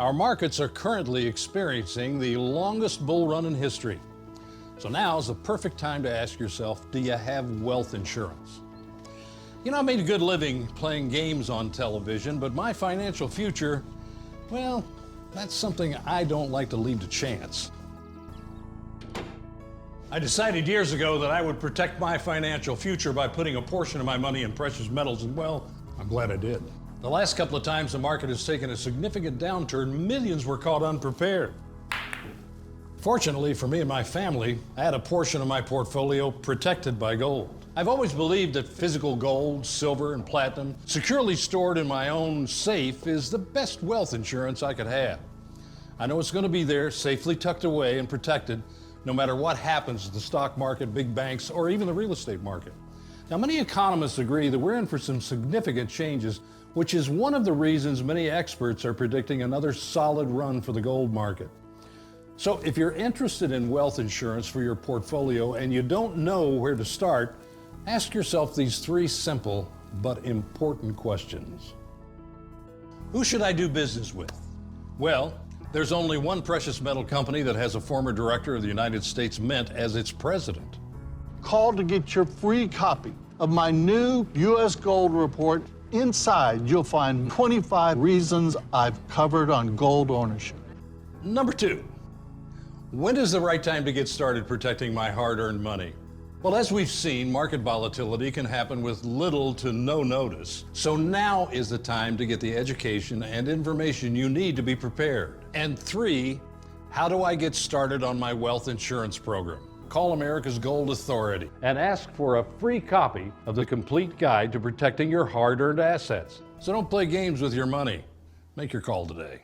Our markets are currently experiencing the longest bull run in history. So now is the perfect time to ask yourself, do you have wealth insurance? You know, I made a good living playing games on television, but my financial future, well, that's something I don't like to leave to chance. I decided years ago that I would protect my financial future by putting a portion of my money in precious metals, and well, I'm glad I did. The last couple of times the market has taken a significant downturn, millions were caught unprepared. Fortunately for me and my family, I had a portion of my portfolio protected by gold. I've always believed that physical gold, silver, and platinum, securely stored in my own safe, is the best wealth insurance I could have. I know it's going to be there, safely tucked away and protected, no matter what happens to the stock market, big banks, or even the real estate market. Now, many economists agree that we're in for some significant changes, which is one of the reasons many experts are predicting another solid run for the gold market. So if you're interested in wealth insurance for your portfolio and you don't know where to start, ask yourself these three simple but important questions. Who should I do business with? Well, there's only one precious metal company that has a former director of the United States Mint as its president. Call to get your free copy of my new U.S. Gold Report. Inside, you'll find 25 reasons I've covered on gold ownership. Number two, when is the right time to get started protecting my hard-earned money? Well, as we've seen, market volatility can happen with little to no notice. So now is the time to get the education and information you need to be prepared. And three, how do I get started on my wealth insurance program? Call America's Gold Authority and ask for a free copy of the complete guide to protecting your hard-earned assets. So don't play games with your money. Make your call today.